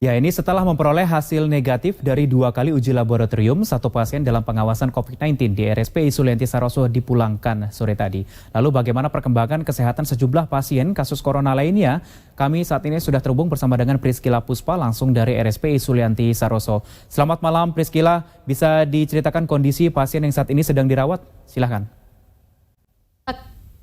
Ya, ini setelah memperoleh hasil negatif dari 2 kali uji laboratorium, satu pasien dalam pengawasan COVID-19 di RSPI Sulianti Saroso dipulangkan sore tadi. Lalu bagaimana perkembangan kesehatan sejumlah pasien kasus corona lainnya? Kami saat ini sudah terhubung bersama dengan Priscila Puspa langsung dari RSPI Sulianti Saroso. Selamat malam Priscila, bisa diceritakan kondisi pasien yang saat ini sedang dirawat? Silahkan.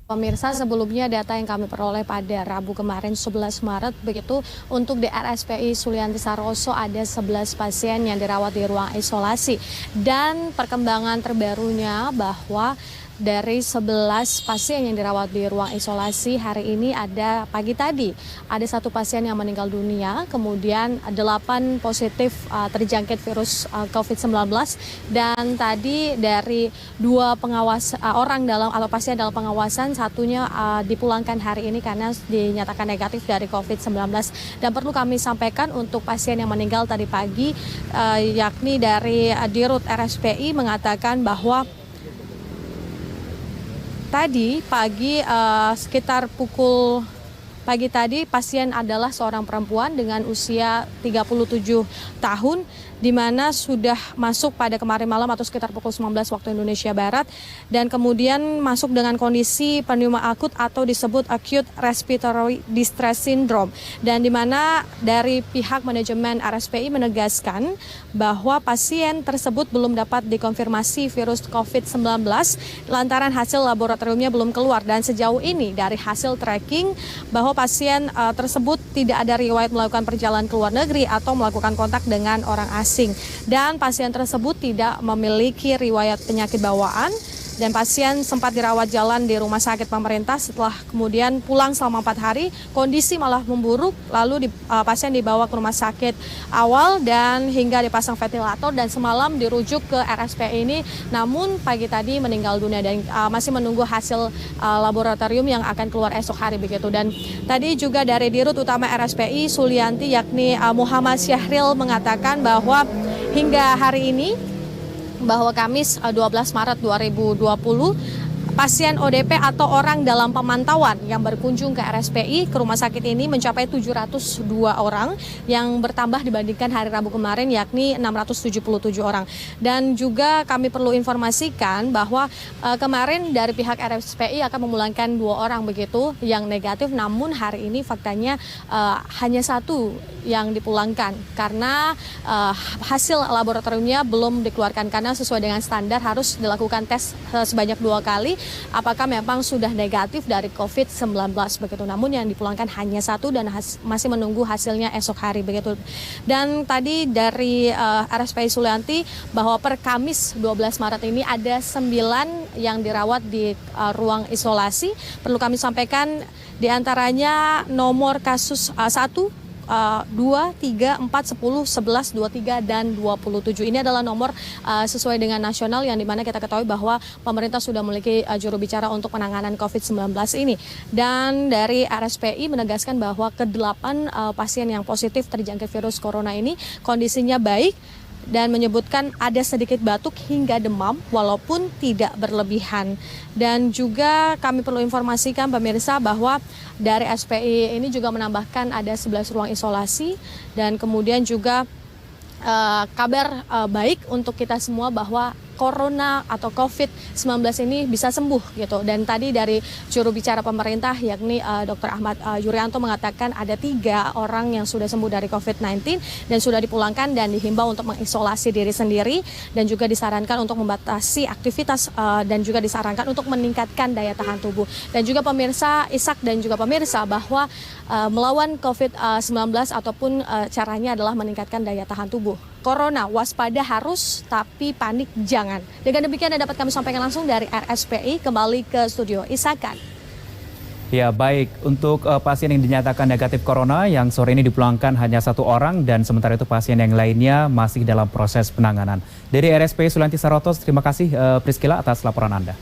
Pemirsa, sebelumnya data yang kami peroleh pada Rabu kemarin 11 Maret begitu untuk di RSPI Sulianti Saroso ada 11 pasien yang dirawat di ruang isolasi dan perkembangan terbarunya bahwa dari 11 pasien yang dirawat di ruang isolasi hari ini ada pagi tadi ada 1 pasien yang meninggal dunia, kemudian 8 positif terjangkit virus COVID-19 dan tadi dari 2 pengawas orang dalam atau pasien dalam pengawasan satunya dipulangkan hari ini karena dinyatakan negatif dari COVID-19 dan perlu kami sampaikan untuk pasien yang meninggal tadi pagi yakni dari Dirut RSPI mengatakan bahwa tadi pagi sekitar pukul pagi tadi pasien adalah seorang perempuan dengan usia 37 tahun di mana sudah masuk pada kemarin malam atau sekitar pukul 19 waktu Indonesia Barat dan kemudian masuk dengan kondisi pneumonia akut atau disebut acute respiratory distress syndrome dan di mana dari pihak manajemen RSPI menegaskan bahwa pasien tersebut belum dapat dikonfirmasi virus COVID-19 lantaran hasil laboratoriumnya belum keluar dan sejauh ini dari hasil tracking bahwa pasien tersebut tidak ada riwayat melakukan perjalanan ke luar negeri atau melakukan kontak dengan orang asing dan pasien tersebut tidak memiliki riwayat penyakit bawaan dan pasien sempat dirawat jalan di rumah sakit pemerintah setelah kemudian pulang selama 4 hari kondisi malah memburuk lalu pasien dibawa ke rumah sakit awal dan hingga dipasang ventilator dan semalam dirujuk ke RSPI ini namun pagi tadi meninggal dunia dan masih menunggu hasil laboratorium yang akan keluar esok hari begitu dan tadi juga dari Dirut Utama RSPI Sulianti yakni Muhammad Syahril mengatakan bahwa hingga hari ini bahwa Kamis 12 Maret 2020 pasien ODP atau orang dalam pemantauan yang berkunjung ke RSPI ke rumah sakit ini mencapai 702 orang yang bertambah dibandingkan hari Rabu kemarin yakni 677 orang. Dan juga kami perlu informasikan bahwa kemarin dari pihak RSPI akan memulangkan 2 orang begitu yang negatif namun hari ini faktanya hanya 1 yang dipulangkan karena hasil laboratoriumnya belum dikeluarkan karena sesuai dengan standar harus dilakukan tes sebanyak 2 kali apakah memang sudah negatif dari COVID-19 begitu. Namun yang dipulangkan hanya 1 dan masih menunggu hasilnya esok hari begitu. Dan tadi dari RSPI Sulianti bahwa per Kamis 12 Maret ini ada 9 yang dirawat di ruang isolasi. Perlu kami sampaikan diantaranya nomor kasus 1, 2, 3, 4, 10, 11, 23, dan 27. Ini adalah nomor sesuai dengan nasional yang dimana kita ketahui bahwa pemerintah sudah memiliki juru bicara untuk penanganan COVID-19 ini. Dan dari RSPI menegaskan bahwa ke-8 pasien yang positif terjangkit virus corona ini kondisinya baik dan menyebutkan ada sedikit batuk hingga demam walaupun tidak berlebihan. Dan juga kami perlu informasikan pemirsa bahwa dari SPI ini juga menambahkan ada 11 ruang isolasi dan kemudian juga kabar baik untuk kita semua bahwa corona atau COVID-19 ini bisa sembuh gitu. Dan tadi dari juru bicara pemerintah yakni Dr. Ahmad Yuryanto mengatakan ada 3 orang yang sudah sembuh dari COVID-19 dan sudah dipulangkan dan dihimbau untuk mengisolasi diri sendiri dan juga disarankan untuk membatasi aktivitas dan juga disarankan untuk meningkatkan daya tahan tubuh. Dan juga pemirsa Ishak dan juga pemirsa bahwa melawan COVID-19 ataupun caranya adalah meningkatkan daya tahan tubuh. Corona, waspada harus tapi panik jangan. Dengan demikian yang dapat kami sampaikan langsung dari RSPI kembali ke studio Isakan. Ya baik, untuk pasien yang dinyatakan negatif corona yang sore ini dipulangkan hanya 1 orang dan sementara itu pasien yang lainnya masih dalam proses penanganan. Dari RSPI Sulianti Saroso, terima kasih Priscila atas laporan Anda.